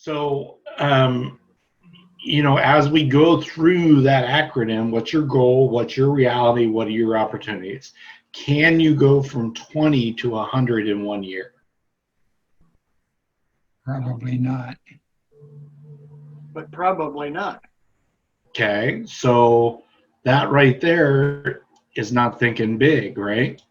So, as we go through that acronym, what's your goal? What's your reality? What are your opportunities? Can you go from 20 to 100 in 1 year? Probably not. But probably not. Okay, so that right there is not thinking big, right?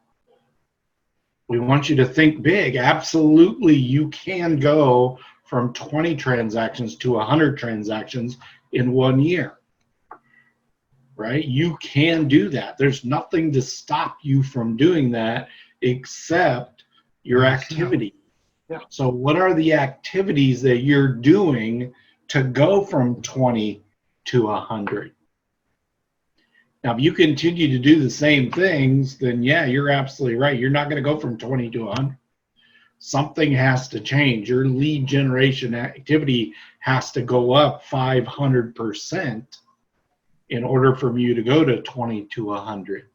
We want you to think big. Absolutely, you can go from 20 transactions to 100 transactions in 1 year, right? You can do that. There's nothing to stop you from doing that except your activity. Yeah. So what are the activities that you're doing to go from 20 to 100? Now, if you continue to do the same things, then yeah, you're absolutely right. You're not going to go from 20 to 100. Something has to change. Your lead generation activity has to go up 500% in order for you to go to 20 to 100.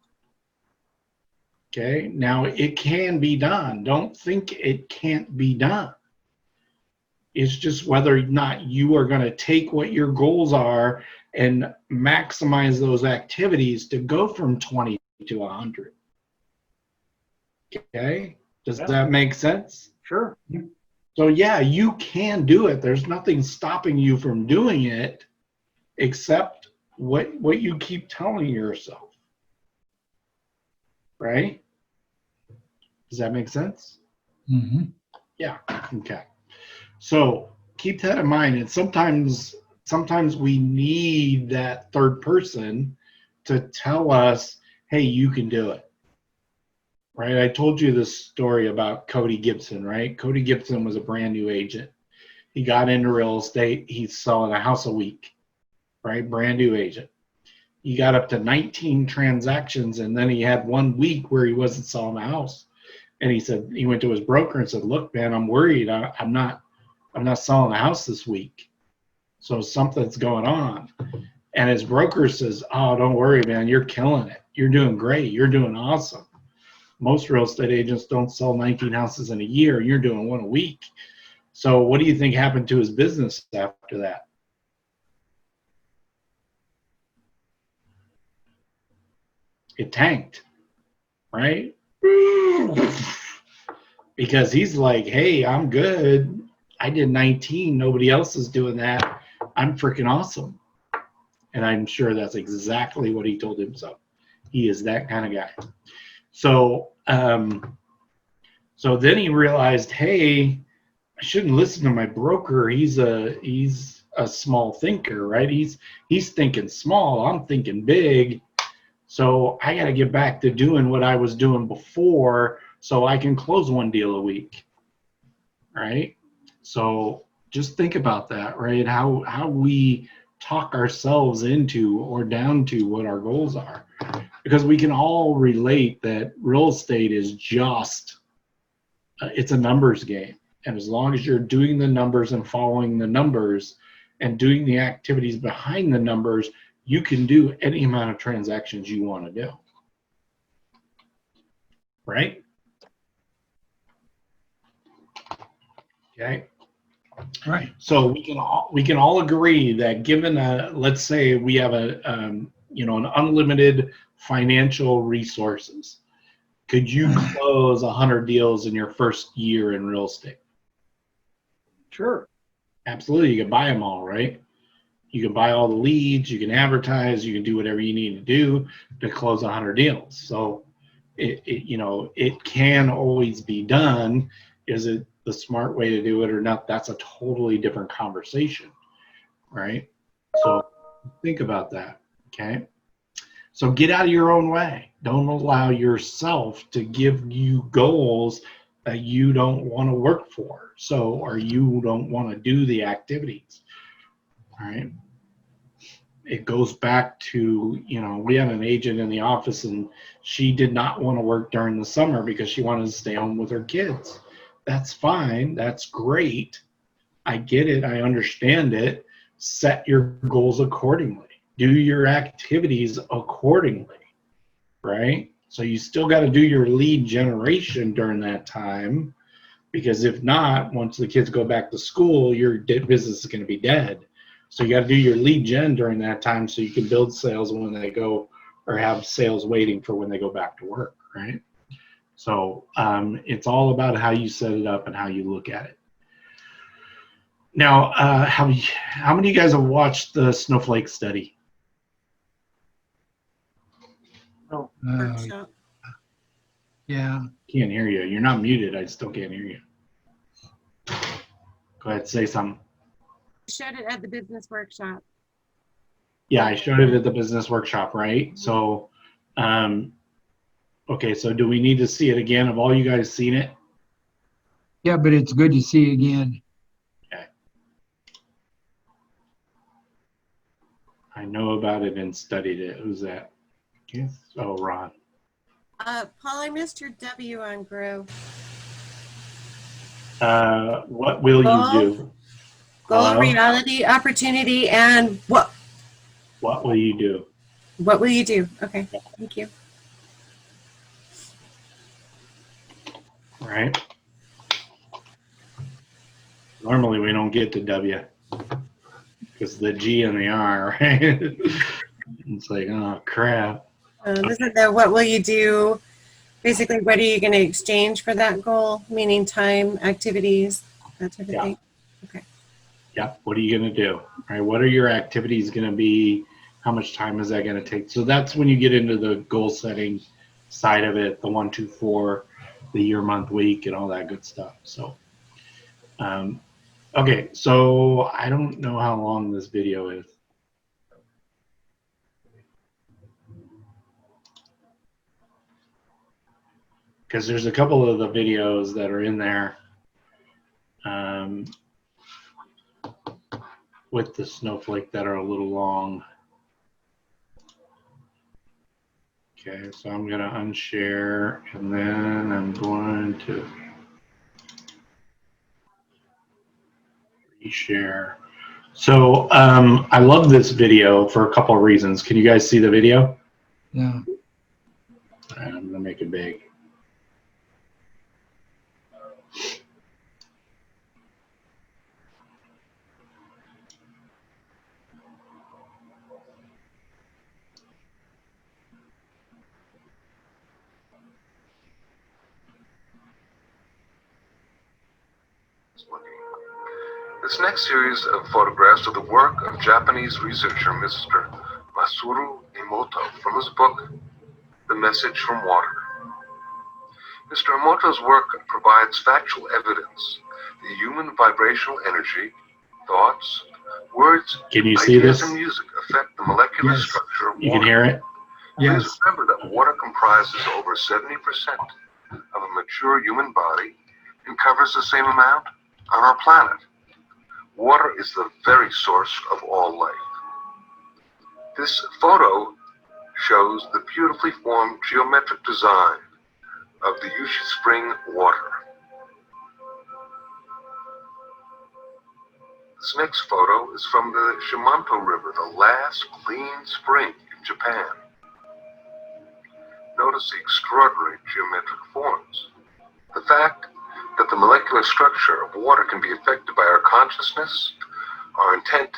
Okay, now it can be done. Don't think it can't be done. It's just whether or not you are going to take what your goals are and maximize those activities to go from 20 to 100. Okay, does that make sense? Sure. So yeah, you can do it. There's nothing stopping you from doing it except what you keep telling yourself. Right? Does that make sense? Mm-hmm. Yeah. Okay. So keep that in mind. And sometimes we need that third person to tell us, hey, you can do it. Right? I told you this story about Cody Gibson, right? Cody Gibson was a brand new agent. He got into real estate. He's selling a house a week, right? Brand new agent. He got up to 19 transactions, and then he had 1 week where he wasn't selling a house. And he said, he went to his broker and said, look, man, I'm worried. I'm not selling a house this week. So something's going on. And his broker says, oh, don't worry, man. You're killing it. You're doing great. You're doing awesome. Most real estate agents don't sell 19 houses in a year. You're doing one a week. So what do you think happened to his business after that? It tanked, right? Because he's like, hey, I'm good. I did 19. Nobody else is doing that. I'm freaking awesome. And I'm sure that's exactly what he told himself. He is that kind of guy. So, so then he realized, hey, I shouldn't listen to my broker. He's a small thinker, right? He's thinking small. I'm thinking big. So I got to get back to doing what I was doing before so I can close one deal a week, right? So just think about that, right? How we talk ourselves into or down to what our goals are. Because we can all relate that real estate is just, it's a numbers game. And as long as you're doing the numbers and following the numbers and doing the activities behind the numbers, you can do any amount of transactions you want to do. Right? Okay. Right. So we can all agree that given let's say we have an unlimited financial resources, could you close 100 deals in your first year in real estate? Sure. Absolutely. You can buy them all, right? You can buy all the leads, you can advertise, you can do whatever you need to do to close 100 deals. So it can always be done. Is it the smart way to do it or not? That's a totally different conversation, right? So think about that, okay? So get out of your own way. Don't allow yourself to give you goals that you don't want to work for. So, or you don't want to do the activities, all right? It goes back to, we had an agent in the office and she did not want to work during the summer because she wanted to stay home with her kids. That's fine. That's great. I get it. I understand it. Set your goals accordingly. Do your activities accordingly, right? So you still got to do your lead generation during that time Because if not, once the kids go back to school, your business is going to be dead. So you got to do your lead gen during that time so you can build sales when they go, or have sales waiting for when they go back to work, right? So it's all about how you set it up and how you look at it. Now, how many of you guys have watched the Snowflake study? No. Workshop. Yeah. Can't hear you. You're not muted. I still can't hear you. Go ahead, say something. Showed it at the business workshop. Yeah, I showed it at the business workshop, right? So, okay, so do we need to see it again? Have all you guys seen it? Yeah, but it's good to see again. Okay. I know about it and studied it. Who's that? Yes. Oh, Ron. Paul, I missed your W on grow. What will you do? Goal, Hello? reality, opportunity, and what? What will you do? What will you do? Okay, thank you. Right? Normally we don't get the W because the G and the R, right? It's like, oh crap. This is the what will you do? Basically, what are you going to exchange for that goal? Meaning time, activities, that type of Yeah. thing. Okay. Yep. What are you going to do? Right? What are your activities going to be? How much time is that going to take? So that's when you get into the goal setting side of it, the 1, 2, 4, the year, month, week, and all that good stuff. So, okay. So I don't know how long this video is. Because there's a couple of the videos that are in there with the snowflake that are a little long. Okay, so I'm going to unshare and then I'm going to reshare. So I love this video for a couple of reasons. Can you guys see the video? Yeah. I'm going to make it big. This next series of photographs are the work of Japanese researcher Mr. Masaru Emoto from his book, The Message from Water. Mr. Emoto's work provides factual evidence that human vibrational energy, thoughts, words, Can you see ideas, this? and music affect the molecular Yes. structure of You water. can hear it? Yes. Please remember that water comprises over 70% of a mature human body and covers the same amount on our planet. Water is the very source of all life. This photo shows the beautifully formed geometric design of the Yushi Spring water. This next photo is from the Shimanto River, the last clean spring in Japan. Notice the extraordinary geometric forms. The fact that the molecular structure of water can be affected by our consciousness, our intent,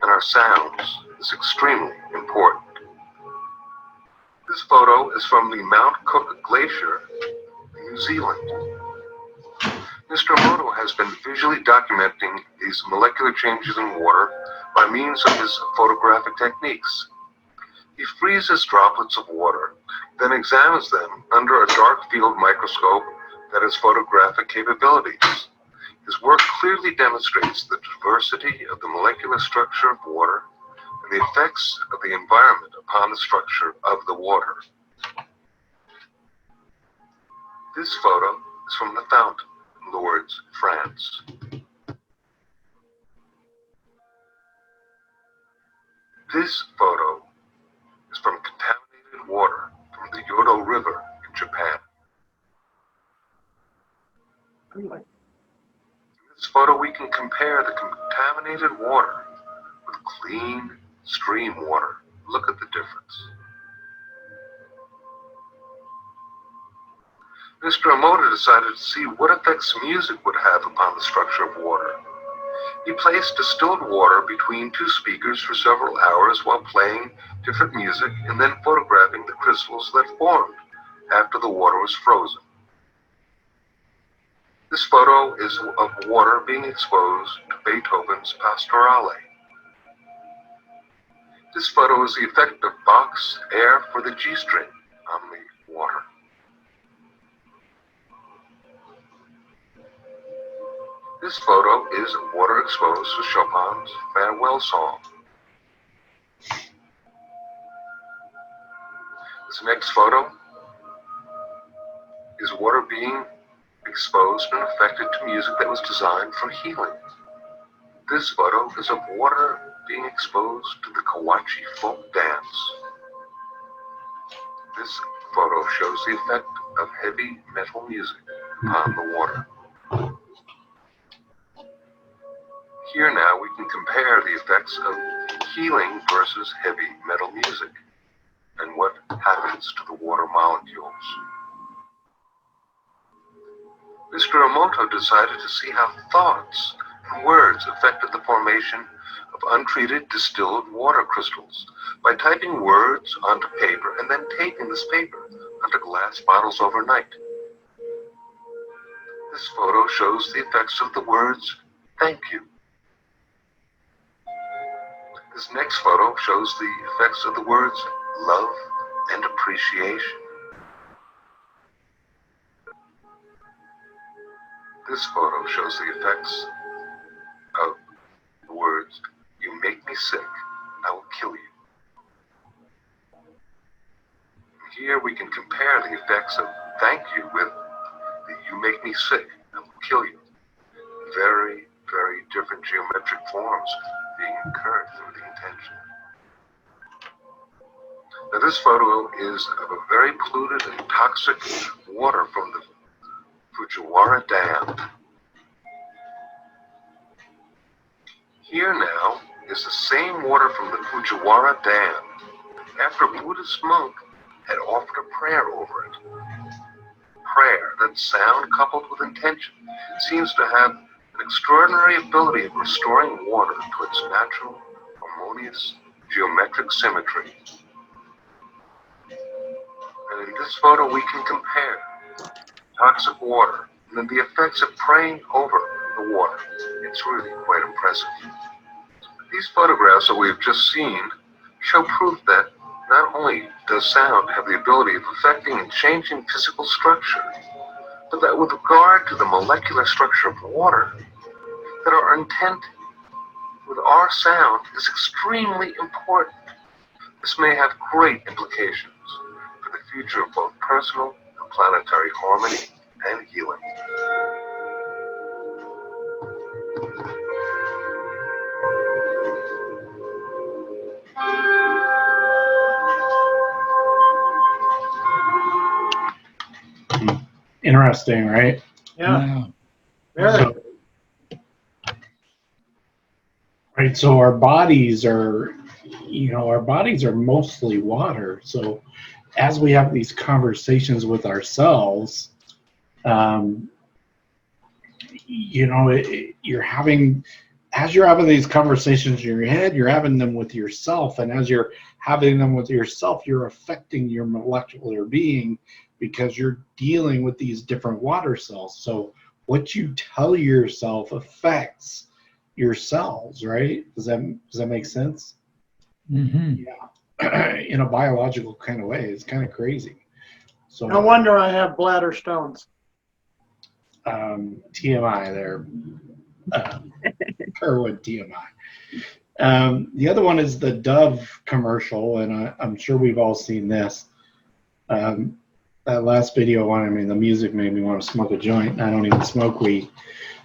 and our sounds is extremely important. This photo is from the Mount Cook Glacier in New Zealand. Mr. Emoto has been visually documenting these molecular changes in water by means of his photographic techniques. He freezes droplets of water, then examines them under a dark field microscope that has photographic capabilities. His work clearly demonstrates the diversity of the molecular structure of water and the effects of the environment upon the structure of the water. This photo is from the fountain in Lourdes, France. This photo is from contaminated water from the Yodo River in Japan. In this photo, we can compare the contaminated water with clean stream water. Look at the difference. Mr. Emoto decided to see what effects music would have upon the structure of water. He placed distilled water between two speakers for several hours while playing different music and then photographing the crystals that formed after the water was frozen. This photo is of water being exposed to Beethoven's Pastorale. This photo is the effect of Bach's air for the G string on the water. This photo is water exposed to Chopin's Farewell Song. This next photo is water being exposed and affected to music that was designed for healing. This photo is of water being exposed to the Kawachi folk dance. This photo shows the effect of heavy metal music upon the water. Here now we can compare the effects of healing versus heavy metal music and what happens to the water molecules. Mr. Emoto decided to see how thoughts and words affected the formation of untreated distilled water crystals by typing words onto paper and then taping this paper onto glass bottles overnight. This photo shows the effects of the words, "Thank you." This next photo shows the effects of the words, "love" and "appreciation." This photo shows the effects of the words, "You make me sick, I will kill you." Here we can compare the effects of "thank you" with the "you make me sick, I will kill you." Very, very different geometric forms being incurred through the intention. Now this photo is of a very polluted and toxic water from the Fujiwara Dam. Here now is the same water from the Fujiwara Dam after a Buddhist monk had offered a prayer over it. Prayer, that sound coupled with intention, seems to have an extraordinary ability of restoring water to its natural, harmonious, geometric symmetry. And in this photo we can compare toxic water and then the effects of praying over the water. It's really quite impressive. These photographs that we've just seen show proof that not only does sound have the ability of affecting and changing physical structure, but that with regard to the molecular structure of water, that our intent with our sound is extremely important. This may have great implications for the future of both personal and planetary harmony and healing. Interesting, right? Yeah, Yeah. very. Right. So our bodies are, our bodies are mostly water. So as we have these conversations with ourselves, you're having these conversations in your head, you're having them with yourself. And as you're having them with yourself, you're affecting your molecular being because you're dealing with these different water cells. So what you tell yourself affects your cells, right? Does that make sense? Mm-hmm. Yeah. In a biological kind of way. It's kind of crazy. So No wonder I have bladder stones. TMI there. Kerwood TMI. The other one is the Dove commercial, and I'm sure we've all seen this. That last video one, the music made me want to smoke a joint, and I don't even smoke weed.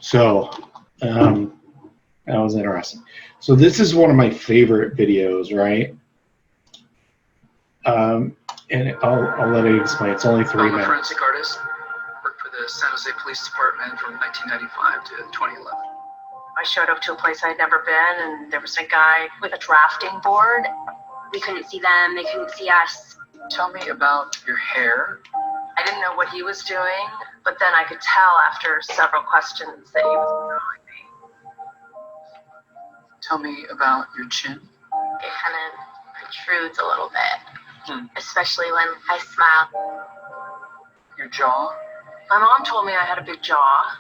So that was interesting. So this is one of my favorite videos, right? And I'll let it explain. It's only 3 I'm a minutes. forensic artist. Worked for the San Jose Police Department from 1995 to 2011. I showed up to a place I'd never been, and there was a guy with a drafting board. We couldn't see them, they couldn't see us. Tell me about your hair. I didn't know what he was doing, but then I could tell after several questions that he was ignoring me. Tell me about your chin. It kind of protrudes a little bit, especially when I smile. Your jaw. My mom told me I had a big jaw.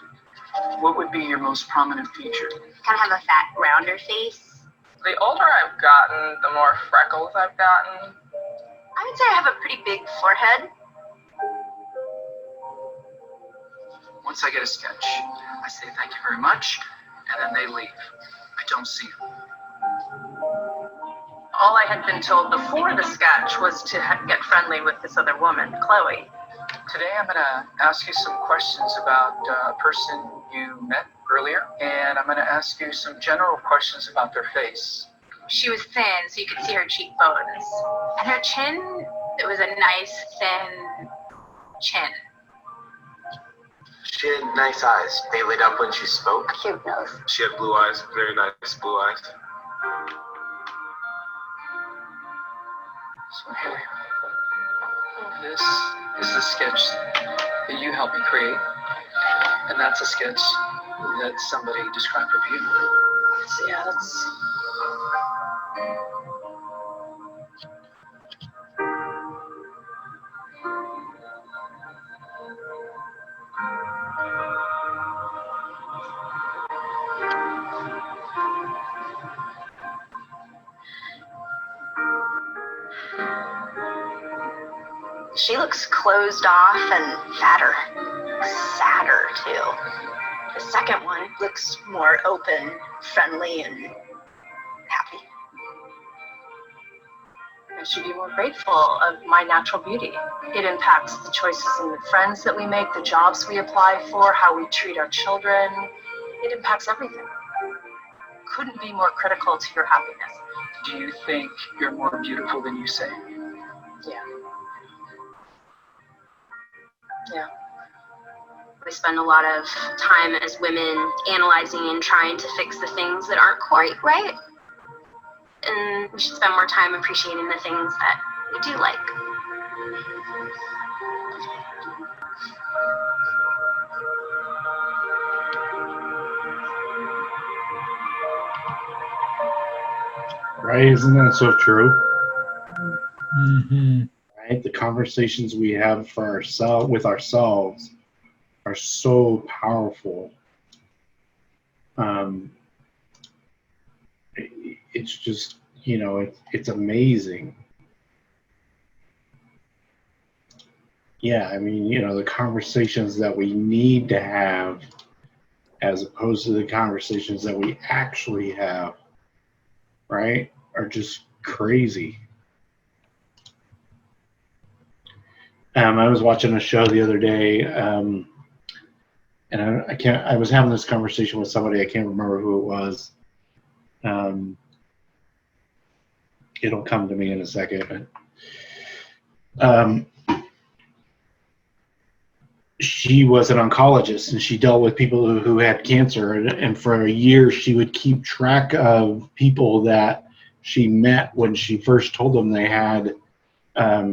What would be your most prominent feature? Kind of have a fat, rounder face. The older I've gotten, the more freckles I've gotten. I would say I have a pretty big forehead. Once I get a sketch, I say thank you very much, and then they leave. I don't see them. All I had been told before the sketch was to get friendly with this other woman, Chloe. Today I'm going to ask you some questions about a person you met earlier, and I'm going to ask you some general questions about their face. She was thin, so you could see her cheekbones. And her chin, it was a nice, thin chin. She had nice eyes. They lit up when she spoke. Cute nose. She had blue eyes, very nice blue eyes. So here we are. This is the sketch that you helped me create, and that's a sketch that somebody described of you. So yeah, that's... She looks closed off and fatter. Sadder, too. The second one looks more open, friendly, and happy. I should be more grateful of my natural beauty. It impacts the choices and the friends that we make, the jobs we apply for, how we treat our children. It impacts everything. Couldn't be more critical to your happiness. Do you think you're more beautiful than you say? Yeah. Yeah. We spend a lot of time as women analyzing and trying to fix the things that aren't quite right. And we should spend more time appreciating the things that we do like. Right? Isn't that so true? Mm-hmm. Right? The conversations we have for ourselves with ourselves are so powerful. It's just, you know, it's amazing. Yeah, I mean, you know, the conversations that we need to have as opposed to the conversations that we actually have, right, are just crazy. I was watching a show the other day, and I was having this conversation with somebody, I can't remember who it was. It'll come to me in a second. But, she was an oncologist, and she dealt with people who had cancer, and for a year she would keep track of people that she met when she first told them they had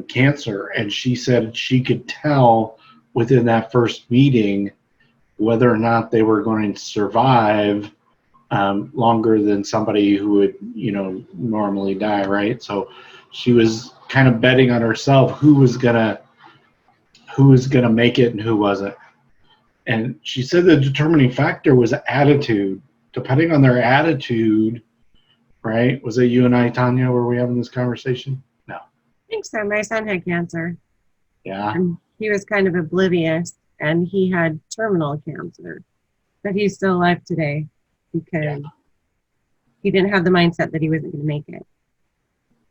cancer, and she said she could tell within that first meeting whether or not they were going to survive longer than somebody who would, you know, normally die, right? So she was kind of betting on herself who was gonna make it and who wasn't. And she said the determining factor was attitude. Depending on their attitude, right? Was it you and I, Tanya, were we having this conversation? No. I think so. My son had cancer. Yeah. And he was kind of oblivious, and he had terminal cancer. But he's still alive today because he didn't have the mindset that he wasn't going to make it.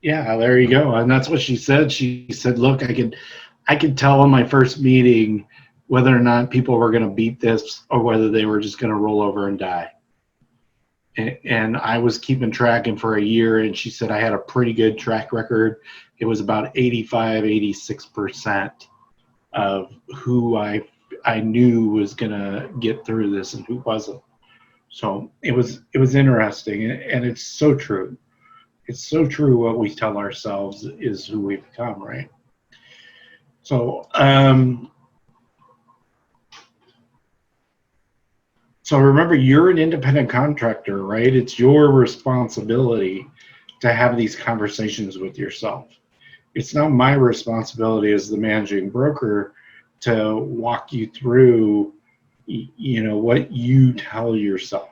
Yeah, there you go. And that's what she said. She said, look, I could tell in my first meeting whether or not people were going to beat this or whether they were just going to roll over and die. And I was keeping track, and for a year, and she said I had a pretty good track record. It was about 85, 86% of who I knew was going to get through this and who wasn't. So it was interesting, and it's so true. It's so true what we tell ourselves is who we become, right? So, so remember, you're an independent contractor, right? It's your responsibility to have these conversations with yourself. It's not my responsibility as the managing broker to walk you through, you know, what you tell yourself.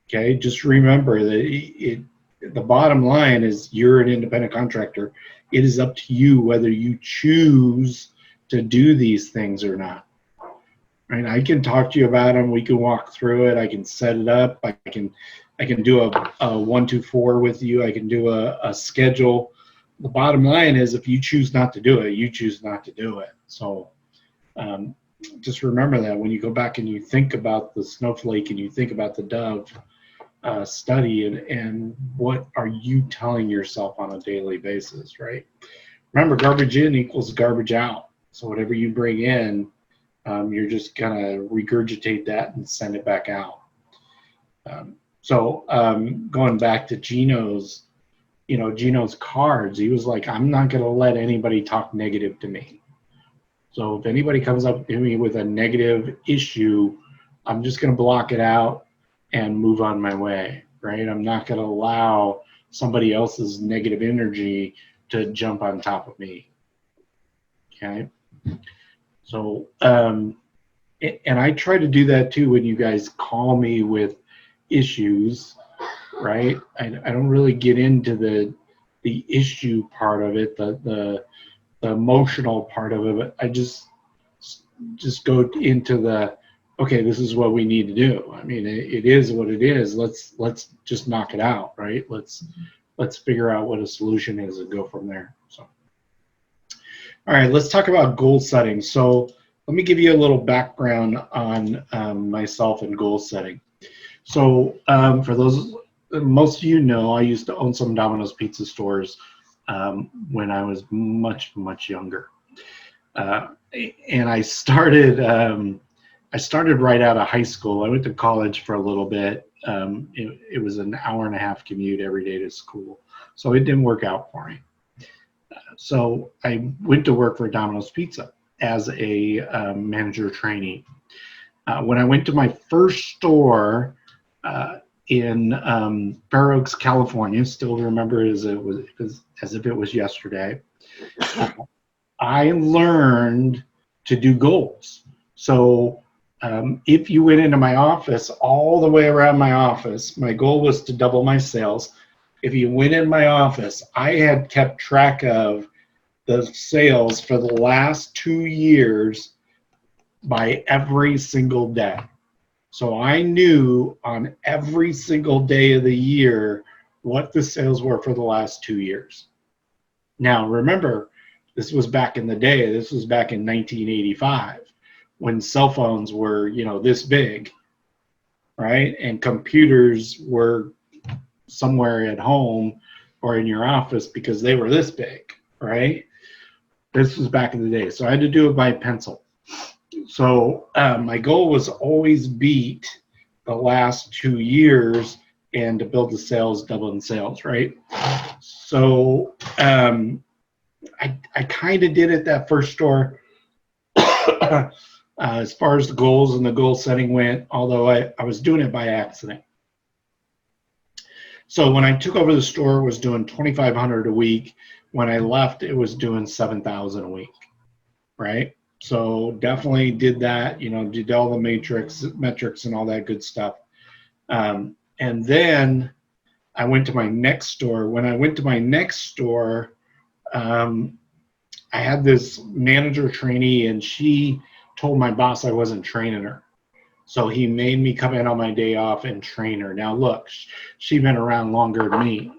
Okay, just remember that the bottom line is you're an independent contractor. It is up to you whether you choose to do these things or not. Right? I can talk to you about them. We can walk through it. I can set it up. I can do a 1-2-4 with you. I can do a schedule. The bottom line is if you choose not to do it, you choose not to do it. So just remember that when you go back and you think about the snowflake and you think about the dove study and what are you telling yourself on a daily basis, right? Remember, garbage in equals garbage out. So whatever you bring in, you're just gonna regurgitate that and send it back out. Going back to Gino's cards, he was like, I'm not gonna let anybody talk negative to me. So if anybody comes up to me with a negative issue, I'm just gonna block it out and move on my way, right? I'm not gonna allow somebody else's negative energy to jump on top of me, okay? So, and I try to do that too when you guys call me with issues, right? I don't really get into the issue part of it, the emotional part of it, but I just go into the, okay, this is what we need to do. I mean, it is what it is. Let's just knock it out, right? Let's figure out what a solution is and go from there. So. All right, let's talk about goal setting. So let me give you a little background on myself and goal setting. So for those, most of you know, I used to own some Domino's pizza stores when I was much younger. And I started right out of high school. I went to college for a little bit. It was an hour-and-a-half commute every day to school. So it didn't work out for me. So I went to work for Domino's Pizza as a manager trainee. When I went to my first store in Fair Oaks, California, still remember as if it was yesterday, I learned to do goals. So if you went into my office, all the way around my office, my goal was to double my sales. If you went in my office, I had kept track of the sales for the last 2 years by every single day. So I knew on every single day of the year what the sales were for the last 2 years. Now, remember, this was back in the day. This was back in 1985 when cell phones were, this big, right? And computers were somewhere at home or in your office because they were this big, right? This was back in the day. So I had to do it by pencil. So my goal was always beat the last 2 years and to build the sales, double in sales, right? So I kind of did it that first store as far as the goals and the goal setting went, although I was doing it by accident. So when I took over the store, it was doing $2,500 a week. When I left, it was doing $7,000 a week, right? So definitely did that, did all the metrics and all that good stuff. And then I went to my next store. When I went to my next store, I had this manager trainee, and she told my boss I wasn't training her. So he made me come in on my day off and train her. Now, look, she'd been around longer than me.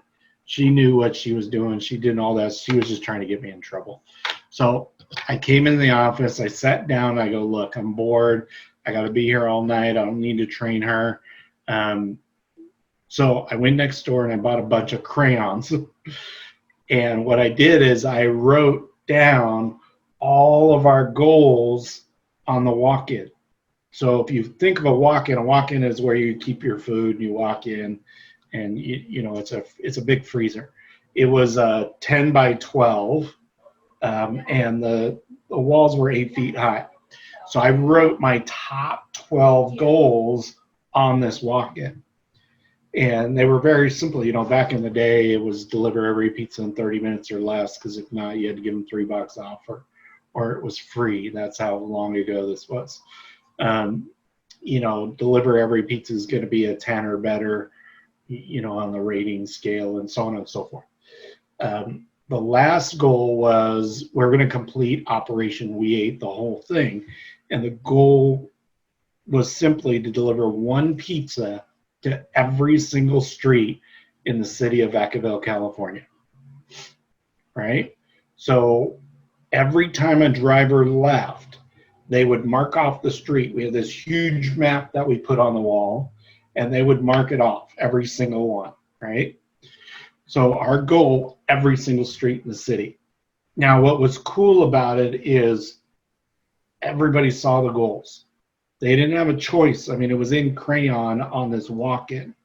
She knew what she was doing. She did all that. She was just trying to get me in trouble. So I came in the office. I sat down. I go, look, I'm bored. I got to be here all night. I don't need to train her. So I went next door and I bought a bunch of crayons. And what I did is I wrote down all of our goals on the walk-in. So if you think of a walk-in is where you keep your food and you walk in, and it's a big freezer. It was 10 by 12, and the the walls were 8 feet high. So I wrote my top 12 goals on this walk-in. And they were very simple. You know, back in the day, it was deliver every pizza in 30 minutes or less, because if not, you had to give them $3 off, or it was free. That's how long ago this was. You know, deliver every pizza is going to be a 10 or better, you know, on the rating scale, and so on and so forth. The last goal was we're going to complete Operation We Ate the Whole Thing. And the goal was simply to deliver one pizza to every single street in the city of Vacaville, California. Right? So every time a driver left, they would mark off the street. We had this huge map that we put on the wall, and they would mark it off, every single one, right? So our goal, every single street in the city. Now, what was cool about it is everybody saw the goals. They didn't have a choice. I mean, it was in crayon on this walk-in,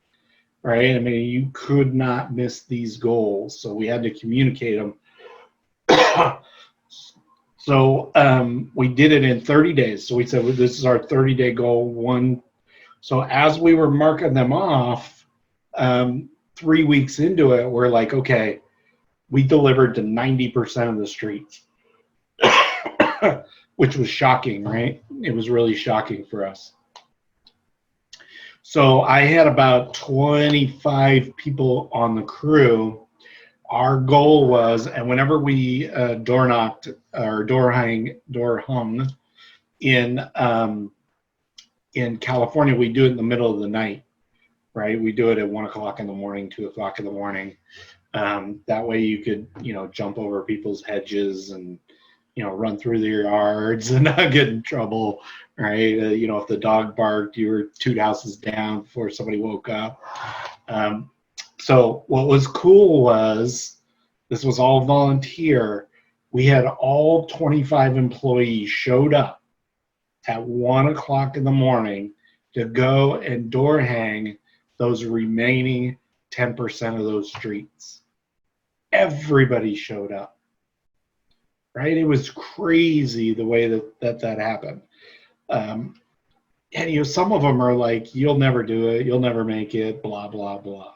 right? I mean, you could not miss these goals, so we had to communicate them. So we did it in 30 days. So we said, well, this is our 30-day goal. One. So as we were marking them off, 3 weeks into it, we're like, okay, we delivered to 90% of the streets, which was shocking, right? It was really shocking for us. So I had about 25 people on the crew. Our goal was, and whenever we door knocked or door hung in California, we do it in the middle of the night, right? We do it at 1 o'clock in the morning, 2 o'clock in the morning. That way you could, you know, jump over people's hedges and, you know, run through their yards and not get in trouble, right? You know, if the dog barked, you were 2 houses down before somebody woke up. So what was cool was, this was all volunteer. We had all 25 employees showed up at 1 o'clock in the morning to go and door hang those remaining 10% of those streets. Everybody showed up, right? It was crazy the way that happened. And, you know, some of them are like, you'll never do it, you'll never make it, blah, blah, blah.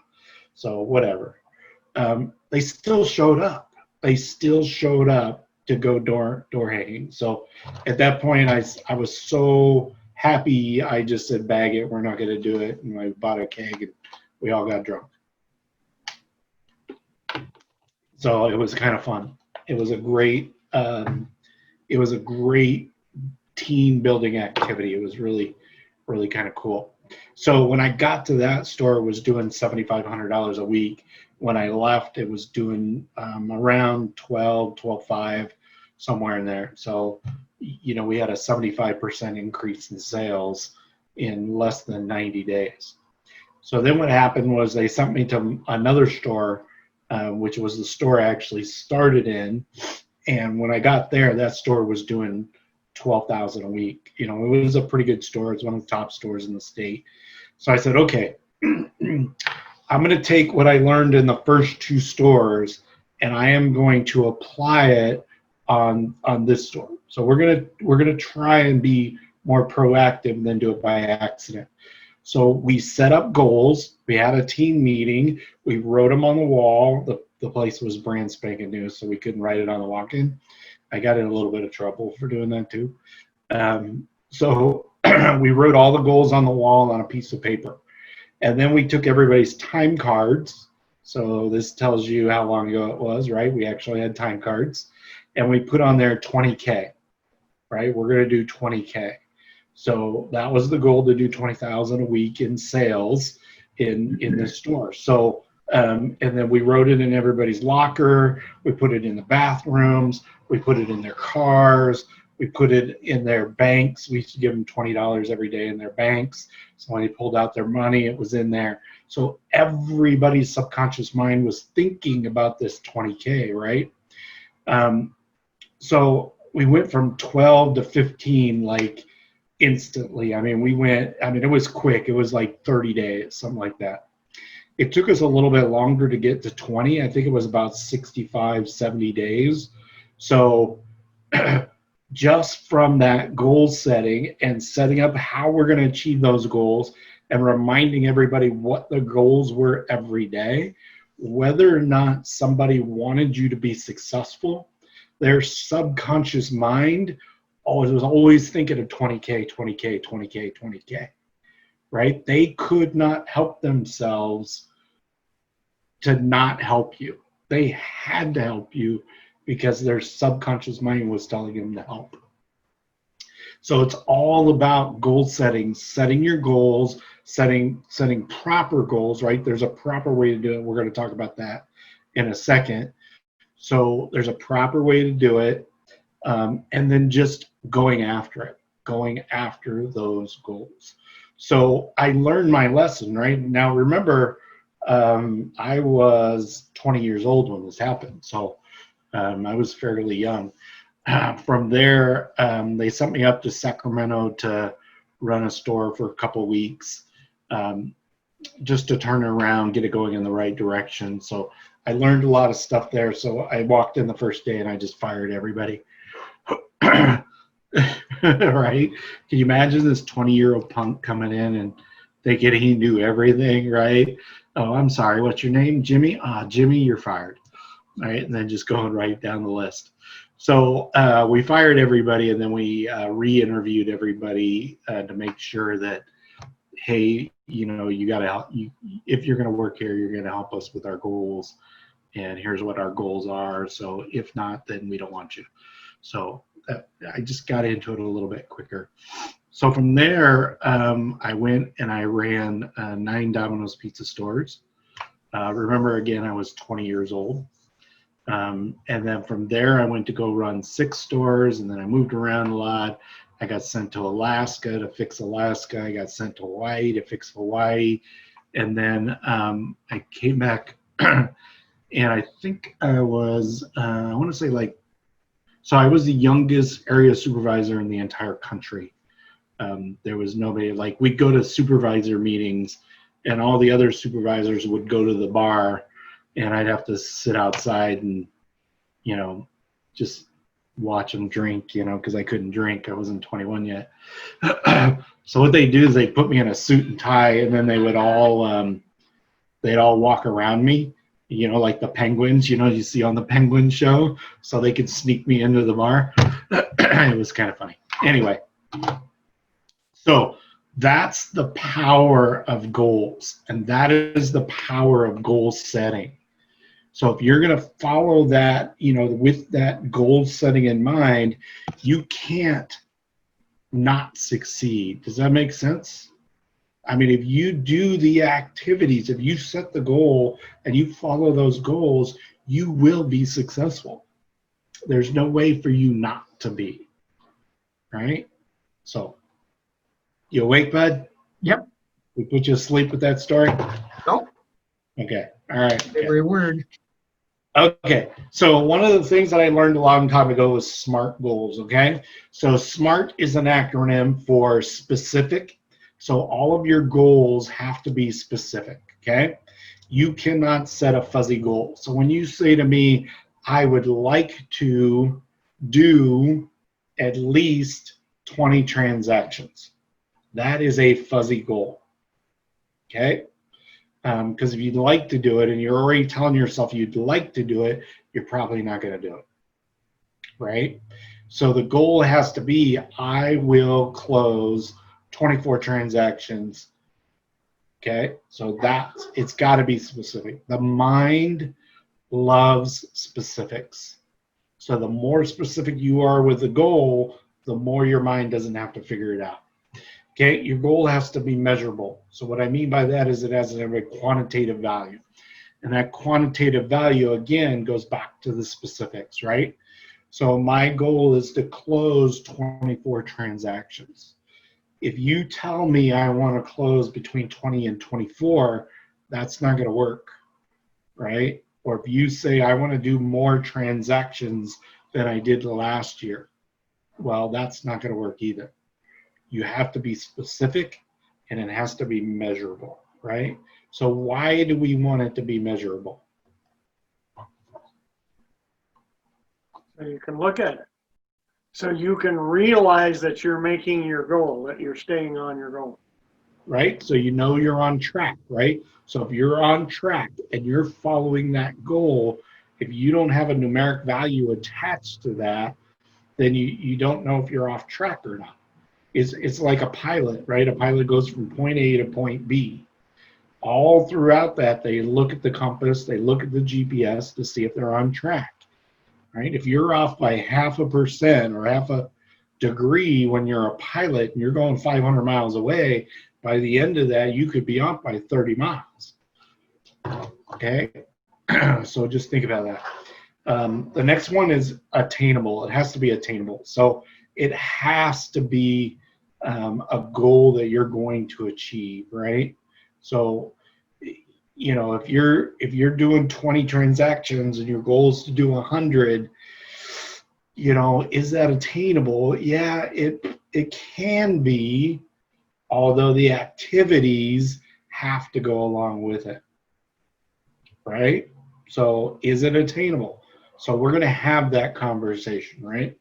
So whatever. They still showed up. They still showed up to go door hanging. So at that point, I was so happy, I just said, bag it, we're not going to do it. And I bought a keg and we all got drunk. So it was kind of fun. It was a great team building activity. It was really, really kind of cool. So when I got to that store, it was doing $7,500 a week. When I left, it was doing around 12.5, somewhere in there. So, you know, we had a 75% increase in sales in less than 90 days. So then what happened was they sent me to another store, which was the store I actually started in. And when I got there, that store was doing $12,000 a week. You know, it was a pretty good store. It's one of the top stores in the state. So I said, okay, I'm going to take what I learned in the first 2 stores and I am going to apply it on this store. So we're going to try and be more proactive than do it by accident. So we set up goals. We had a team meeting. We wrote them on the wall. The place was brand spanking new, so we couldn't write it on the walk-in. I got in a little bit of trouble for doing that too. So we wrote all the goals on the wall on a piece of paper. And then we took everybody's time cards. So this tells you how long ago it was, right? We actually had time cards. And we put on there 20K, right? We're going to do 20K. So that was the goal, to do 20,000 a week in sales in this store. So, and then we wrote it in everybody's locker. We put it in the bathrooms. We put it in their cars. We put it in their banks. We used to give them $20 every day in their banks. So when they pulled out their money, it was in there. So everybody's subconscious mind was thinking about this 20K, right? So we went from 12 to 15, like instantly. I mean, it was quick. It was like 30 days, something like that. It took us a little bit longer to get to 20. I think it was about 65, 70 days. So just from that goal setting and setting up how we're going to achieve those goals and reminding everybody what the goals were every day, whether or not somebody wanted you to be successful, their subconscious mind was always thinking of 20K, 20K, 20K, 20K, right? They could not help themselves to not help you. They had to help you because their subconscious mind was telling them to help. So it's all about goal setting, setting your goals, setting proper goals, right? There's a proper way to do it. We're going to talk about that in a second. So there's a proper way to do it. And then just going after those goals. So I learned my lesson, right? Now remember, I was 20 years old when this happened. So I was fairly young. From there, they sent me up to Sacramento to run a store for a couple of weeks, just to turn it around, get it going in the right direction. So I learned a lot of stuff there. So I walked in the first day and I just fired everybody. Right? Can you imagine this 20-year-old punk coming in and thinking he knew everything, right? Oh, I'm sorry, what's your name? Jimmy? Jimmy, you're fired. All right, and then just going right down the list. So we fired everybody, and then we re-interviewed everybody to make sure that, hey, you got to help. If you're going to work here, you're going to help us with our goals, and here's what our goals are. So if not, then we don't want you. So I just got into it a little bit quicker. So from there, I went and I ran 9 Domino's Pizza stores. Remember, again, I was 20 years old. And then from there, I went to go run 6 stores, and then I moved around a lot. I got sent to Alaska to fix Alaska. I got sent to Hawaii to fix Hawaii. And then I came back, and I think I was, I want to say so I was the youngest area supervisor in the entire country. There was nobody, we'd go to supervisor meetings, and all the other supervisors would go to the bar, and I'd have to sit outside and, just watch them drink, because I couldn't drink. I wasn't 21 yet. So what they do is they put me in a suit and tie, and then they would they'd all walk around me, like the penguins, you see on the Penguin show, so they could sneak me into the bar. It was kind of funny. Anyway, so that's the power of goals, and that is the power of goal setting. So if you're going to follow that, with that goal setting in mind, you can't not succeed. Does that make sense? I mean, if you do the activities, if you set the goal and you follow those goals, you will be successful. There's no way for you not to be, right? So, you awake, bud? Yep. We put you asleep with that story? Nope. Okay. All right. Every word. Okay, so one of the things that I learned a long time ago was SMART goals, okay? So SMART is an acronym for specific. So all of your goals have to be specific, okay? You cannot set a fuzzy goal. So when you say to me, I would like to do at least 20 transactions, that is a fuzzy goal, okay? Because if you'd like to do it and you're already telling yourself you'd like to do it, you're probably not going to do it, right? So the goal has to be, I will close 24 transactions, okay? So it's got to be specific. The mind loves specifics. So the more specific you are with the goal, the more your mind doesn't have to figure it out. Okay, your goal has to be measurable. So what I mean by that is it has to have a quantitative value. And that quantitative value, again, goes back to the specifics, right? So my goal is to close 24 transactions. If you tell me I want to close between 20 and 24, that's not going to work, right? Or if you say I want to do more transactions than I did last year, well, that's not going to work either. You have to be specific, and it has to be measurable, right? So why do we want it to be measurable? So you can look at it. So you can realize that you're making your goal, that you're staying on your goal. right? So you know you're on track, right? So if you're on track and you're following that goal, if you don't have a numeric value attached to that, then you don't know if you're off track or not. It's like a pilot, right? A pilot goes from point A to point B. All throughout that, they look at the compass, they look at the GPS to see if they're on track, right? If you're off by 0.5% or half a degree when you're a pilot and you're going 500 miles away, by the end of that, you could be off by 30 miles. Okay, so just think about that. The next one is attainable. It has to be attainable. So it has to be a goal that you're going to achieve, right? So, you know, if you're doing 20 transactions and your goal is to do 100, you know, is that attainable? Yeah, it can be, although the activities have to go along with it, right? So is it attainable? So we're going to have that conversation, right?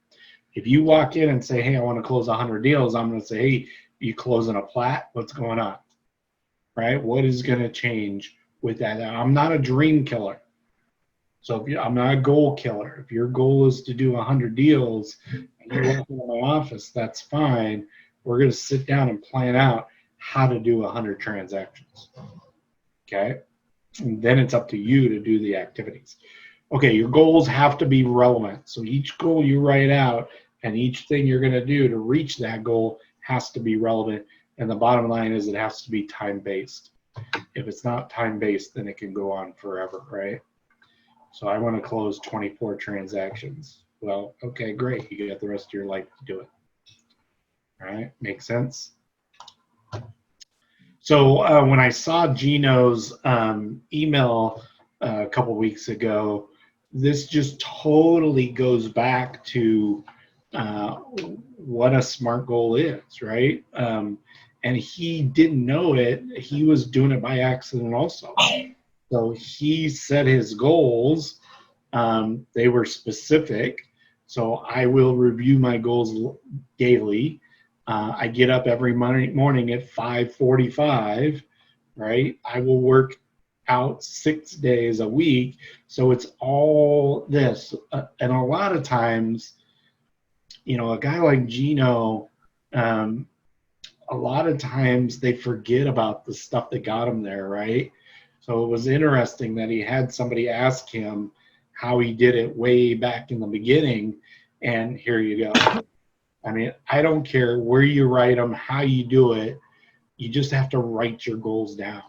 If you walk in and say, hey, I want to close 100 deals, I'm going to say, hey, you closing a plat? What's going on? Right? What is going to change with that? I'm not a dream killer. So I'm not a goal killer. If your goal is to do 100 deals and you walk into my office, that's fine. We're going to sit down and plan out how to do 100 transactions. Okay? And then it's up to you to do the activities. Okay, your goals have to be relevant. So each goal you write out and each thing you're going to do to reach that goal has to be relevant. And the bottom line is it has to be time-based. If it's not time-based, then it can go on forever, right? So I want to close 24 transactions. Well, okay, great. You got the rest of your life to do it. All right, makes sense? So when I saw Gino's email a couple weeks ago, this just totally goes back to what a SMART goal is, right? And he didn't know it. He was doing it by accident also. So he set his goals. They were specific. So I will review my goals daily. I get up every morning at 5:45, right? I will work out 6 days a week. So it's all this. And a lot of times, you know, a guy like Gino, a lot of times they forget about the stuff that got him there, right? So it was interesting that he had somebody ask him how he did it way back in the beginning, and here you go. I mean, I don't care where you write them, how you do it, you just have to write your goals down.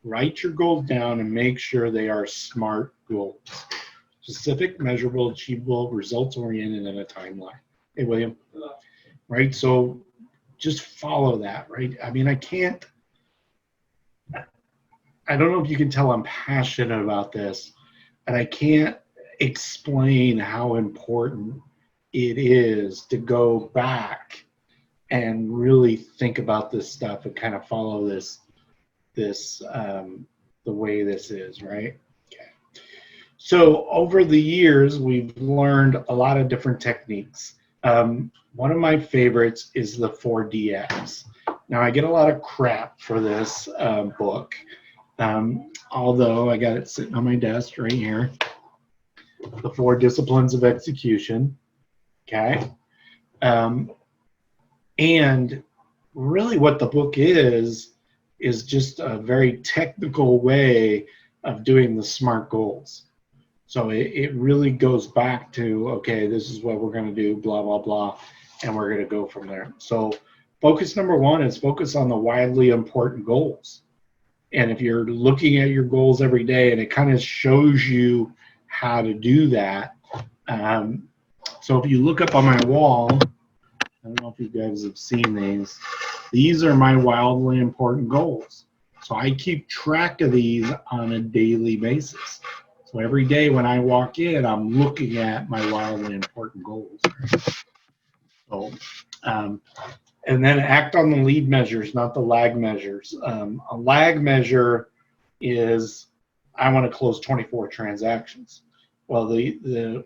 Write your goals down and make sure they are SMART goals. Specific, measurable, achievable, results-oriented, and a timeline. Hey, William. Right, so just follow that, right? I mean, I don't know if you can tell I'm passionate about this, and I can't explain how important it is to go back and really think about this stuff and kind of follow this the way this is, right? Okay. So over the years, we've learned a lot of different techniques. One of my favorites is the 4DX. Now, I get a lot of crap for this book, although I got it sitting on my desk right here. The 4 Disciplines of Execution. Okay. And really what the book is just a very technical way of doing the SMART goals. So it really goes back to, okay, this is what we're going to do, blah, blah, blah, and we're going to go from there. So focus number 1 is focus on the wildly important goals. And if you're looking at your goals every day, and it kind of shows you how to do that. So if you look up on my wall, I don't know if you guys have seen these are my wildly important goals. So I keep track of these on a daily basis. So every day when I walk in, I'm looking at my wildly important goals. So, and then act on the lead measures, not the lag measures. A lag measure is I want to close 24 transactions. Well, the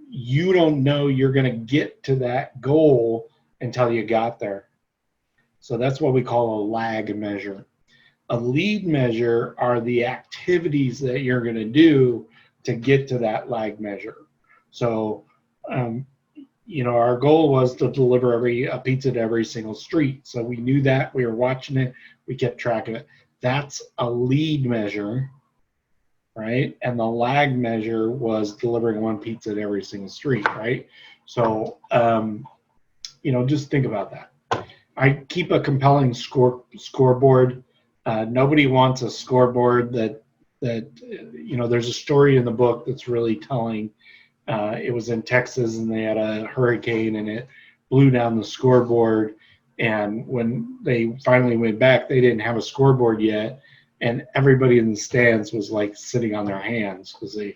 you don't know you're going to get to that goal until you got there. So that's what we call a lag measure. A lead measure are the activities that you're going to do to get to that lag measure. So, our goal was to deliver a pizza to every single street. So we knew that, we were watching it, we kept track of it. That's a lead measure, right? And the lag measure was delivering one pizza to every single street, right? So, just think about that. I keep a compelling scoreboard. Nobody wants a scoreboard that there's a story in the book that's really telling. It was in Texas and they had a hurricane and it blew down the scoreboard. And when they finally went back, they didn't have a scoreboard yet. And everybody in the stands was like sitting on their hands because they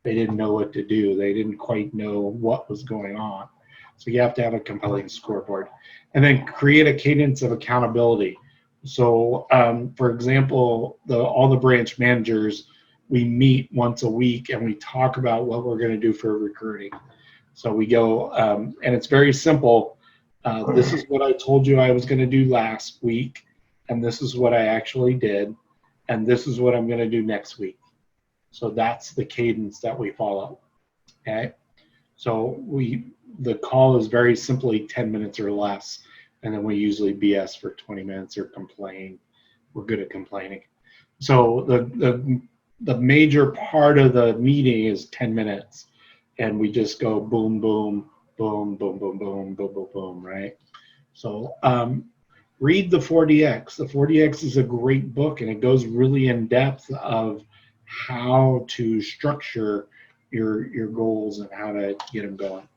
didn't know what to do. They didn't quite know what was going on. So you have to have a compelling scoreboard. And then create a cadence of accountability. So, for example, all the branch managers, we meet once a week and we talk about what we're going to do for recruiting. So we go, and it's very simple. This is what I told you I was going to do last week, and this is what I actually did, and this is what I'm going to do next week. So that's the cadence that we follow. Okay. So the call is very simply 10 minutes or less, and then we usually BS for 20 minutes or complain. We're good at complaining. So the major part of the meeting is 10 minutes, and we just go boom, boom, boom, boom, boom, boom, boom, boom, boom, right? So read the 4DX. The 4DX is a great book, and it goes really in depth of how to structure your goals and how to get them going.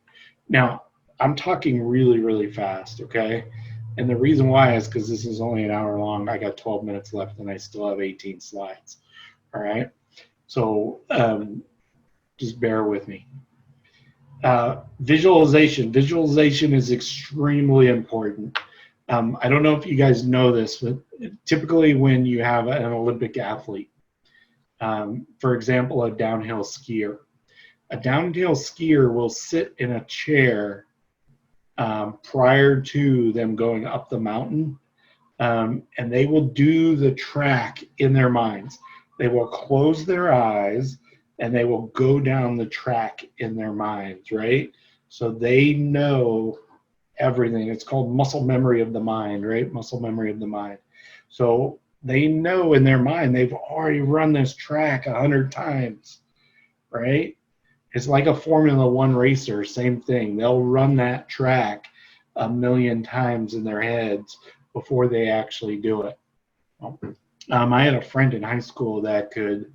Now, I'm talking really, really fast, okay? And the reason why is because this is only an hour long. I got 12 minutes left, and I still have 18 slides. All right, so just bear with me. Visualization. Visualization is extremely important. I don't know if you guys know this, but typically when you have an Olympic athlete, for example, a downhill skier will sit in a chair prior to them going up the mountain, and they will do the track in their minds. They will close their eyes and they will go down the track in their minds, right? So they know everything. It's called muscle memory of the mind, right? Muscle memory of the mind. So they know in their mind they've already run this track 100 times, right? It's like a Formula One racer, same thing. They'll run that track 1,000,000 times in their heads before they actually do it. I had a friend in high school that could,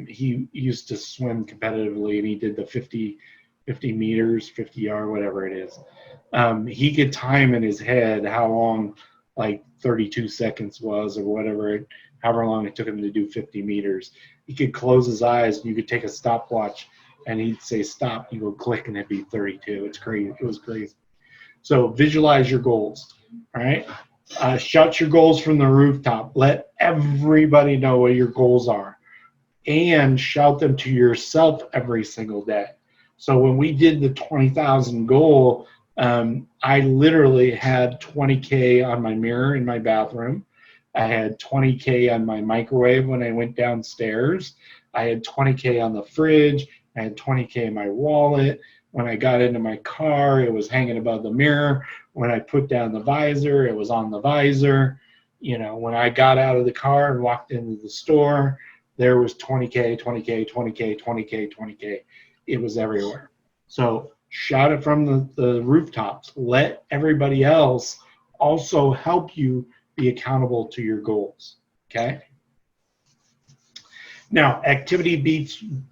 he used to swim competitively, and he did the 50 meters, 50 yard, whatever it is. He could time in his head how long, like 32 seconds was, or whatever, however long it took him to do 50 meters. He could close his eyes, and you could take a stopwatch, and he'd say stop, you go click, and it'd be 32. It's crazy. It was crazy. So visualize your goals, all right? Shout your goals from the rooftop. Let everybody know what your goals are, and shout them to yourself every single day. So when we did the 20,000 goal, I literally had 20K on my mirror in my bathroom. I had 20K on my microwave when I went downstairs. I had 20K on the fridge. I had 20K in my wallet. When I got into my car, it was hanging above the mirror. When I put down the visor, it was on the visor. You know, when I got out of the car and walked into the store, there was 20K, 20K, 20K, 20K, 20K. It was everywhere. So shout it from the rooftops. Let everybody else also help you be accountable to your goals, okay? Now, activity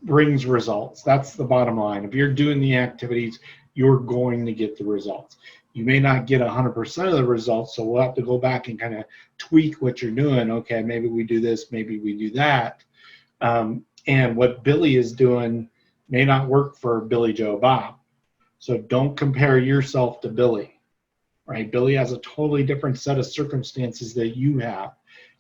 brings results. That's the bottom line. If you're doing the activities, you're going to get the results. You may not get 100% of the results, so we'll have to go back and kind of tweak what you're doing. Okay, maybe we do this, maybe we do that. And what Billy is doing may not work for Billy Joe Bob. So don't compare yourself to Billy, right? Billy has a totally different set of circumstances that you have.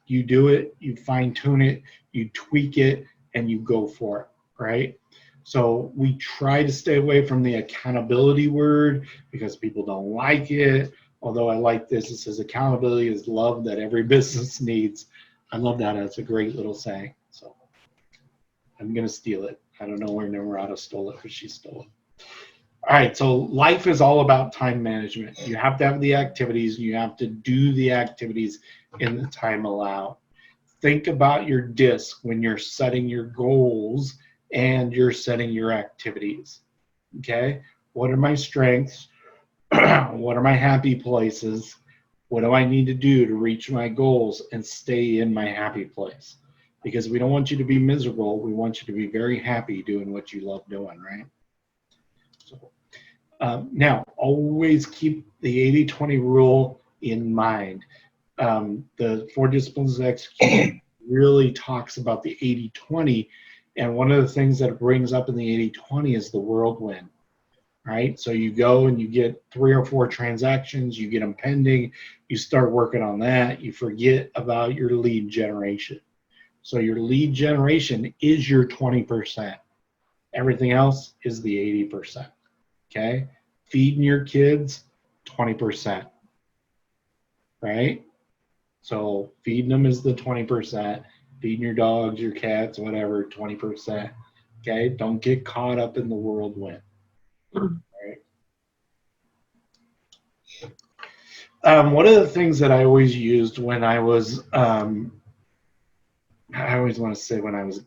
You do it, you fine tune it, you tweak it, and you go for it, right? So we try to stay away from the accountability word because people don't like it. Although I like this, it says accountability is love that every business needs. I love that. It's a great little saying. So I'm going to steal it. I don't know where Nimrata stole it, but she stole it. All right, so life is all about time management. You have to have the activities. You have to do the activities in the time allowed. Think about your disc when you're setting your goals and you're setting your activities. Okay, what are my strengths? What are my happy places? What do I need to do to reach my goals and stay in my happy place? Because we don't want you to be miserable. We want you to be very happy doing what you love doing, right? So, now, always keep the 80-20 rule in mind. The 4 Disciplines of Execution really talks about the 80-20, and one of the things that it brings up in the 80-20 is the whirlwind, right? So you go and you get 3 or 4 transactions, you get them pending, you start working on that, you forget about your lead generation. So your lead generation is your 20%. Everything else is the 80%. Okay, feeding your kids, 20%, right? So feeding them is the 20%, feeding your dogs, your cats, whatever, 20%, okay? Don't get caught up in the whirlwind, right? One of the things that I always used when I was, I always want to say when I was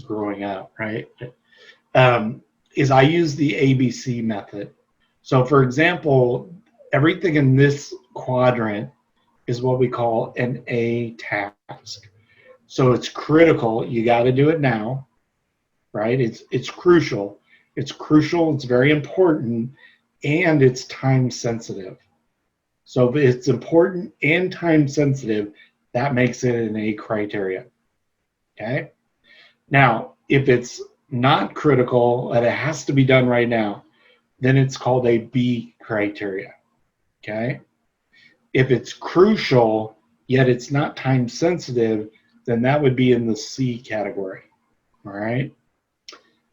growing up, right? Is I use the ABC method. So for example, everything in this quadrant is what we call an A task. So it's critical, you got to do it now, right? It's crucial. It's crucial, it's very important, and it's time sensitive. So if it's important and time sensitive, that makes it an A criteria. Okay? Now, if it's not critical and it has to be done right now, then it's called a B criteria. Okay? If it's crucial yet it's not time sensitive, then that would be in the C category. All right?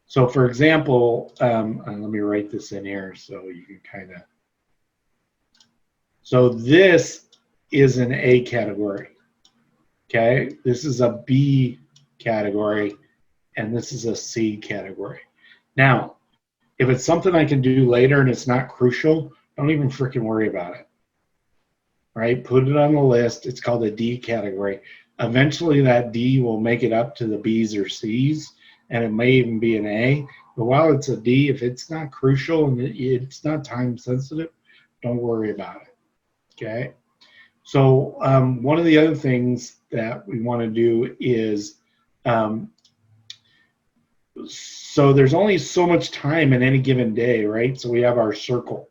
So for example, let me write this in here so you can kind of, so this is an A category. Okay? This is a B category, and this is a C category. Now, if it's something I can do later and it's not crucial, don't even freaking worry about it. Right? Put it on the list. It's called a D category. Eventually that D will make it up to the B's or C's, and it may even be an A. But while it's a D, if it's not crucial and it's not time sensitive, don't worry about it. Okay? So one of the other things that we want to do is, so there's only so much time in any given day, right? So we have our circle.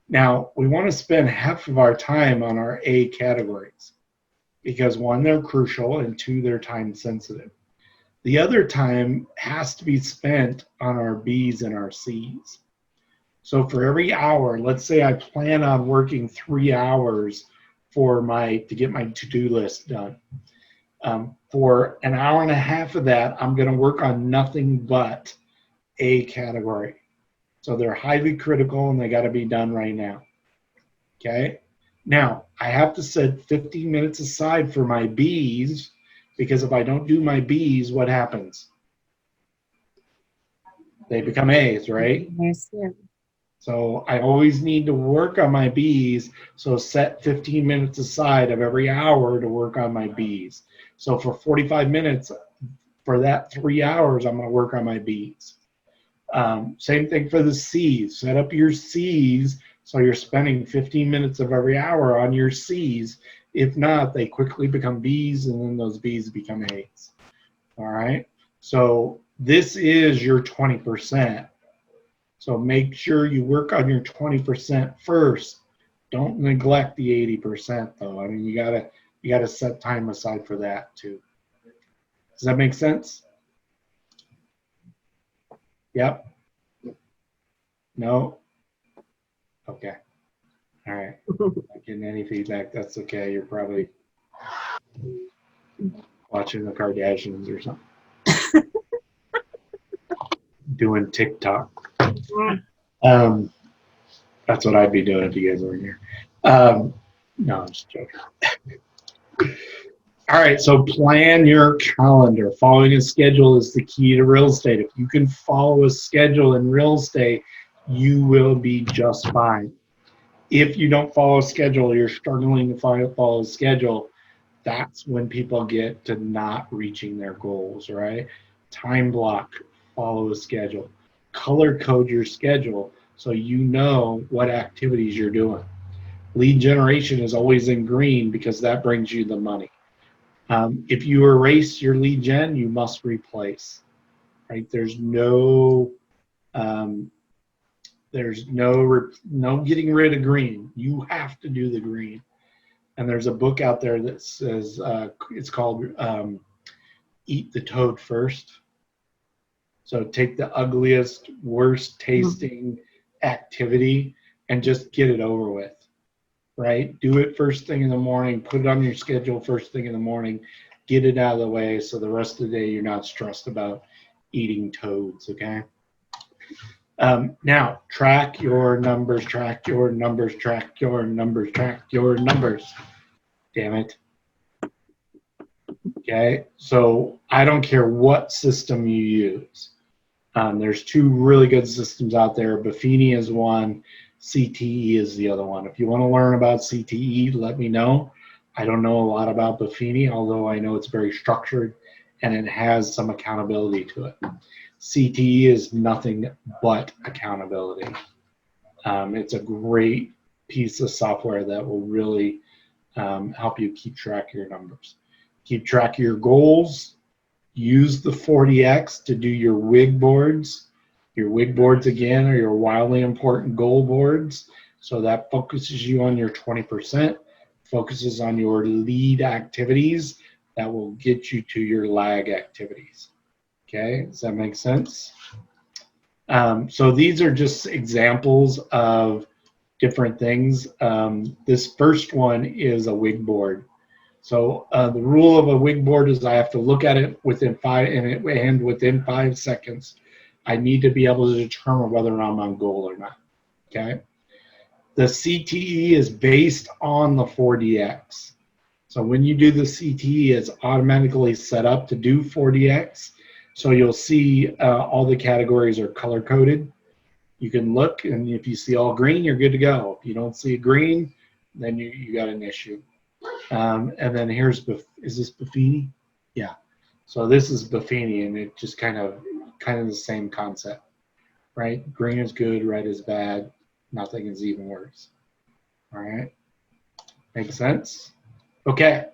Now, we want to spend half of our time on our A categories because 1, they're crucial, and 2, they're time sensitive. The other time has to be spent on our B's and our C's. So for every hour, let's say I plan on working 3 hours to get my to-do list done. For an hour and a half of that, I'm going to work on nothing but A category. So they're highly critical and they got to be done right now. Okay? Now, I have to set 15 minutes aside for my B's, because if I don't do my B's, what happens? They become A's, right? Yes, yeah. So I always need to work on my B's, so set 15 minutes aside of every hour to work on my B's. So for 45 minutes, for that 3 hours, I'm going to work on my B's. Same thing for the C's. Set up your C's so you're spending 15 minutes of every hour on your C's. If not, they quickly become B's, and then those B's become A's. All right? So this is your 20%. So make sure you work on your 20% first. Don't neglect the 80% though. I mean, you gotta set time aside for that too. Does that make sense? Yep. No? Okay. All right. Not getting any feedback. That's okay. You're probably watching the Kardashians or something. doing TikTok. Mm. That's what I'd be doing if you guys were here. No, I'm just joking. All right, so plan your calendar. Following a schedule is the key to real estate. If you can follow a schedule in real estate, you will be just fine. If you don't follow a schedule, you're struggling to follow a schedule, that's when people get to not reaching their goals, right? Time block, follow a schedule. Color code your schedule so you know what activities you're doing. Lead generation is always in green because that brings you the money. If you erase your lead gen, you must replace, right? There's no getting rid of green. You have to do the green. And there's a book out there that says, it's called Eat the Toad First. So take the ugliest, worst tasting activity and just get it over with, right? Do it first thing in the morning, put it on your schedule first thing in the morning, get it out of the way so the rest of the day you're not stressed about eating toads, okay? Now, track your numbers, track your numbers, track your numbers, track your numbers. Damn it. Okay, so I don't care what system you use. There's two really good systems out there. Buffini is one, CTE is the other one. If you want to learn about CTE, let me know. I don't know a lot about Buffini, although I know it's very structured and it has some accountability to it. CTE is nothing but accountability. It's a great piece of software that will really help you keep track of your numbers. Keep track of your goals. Use the 40X to do your WIG boards. Your WIG boards, again, are your wildly important goal boards. So that focuses you on your 20%, focuses on your lead activities that will get you to your lag activities. Okay, does that make sense? So these are just examples of different things. This first one is a WIG board. So the rule of a WIG board is I have to look at it within 5 seconds. I need to be able to determine whether or not I'm on goal or not. Okay. The CTE is based on the 4DX. So when you do the CTE, it's automatically set up to do 4DX. So you'll see all the categories are color coded. You can look, and if you see all green, you're good to go. If you don't see green, then you got an issue. And then here's, is this Buffini? Yeah. So this is Buffini, and it just kind of the same concept, right? Green is good, red is bad, nothing is even worse. All right. Make sense? Okay.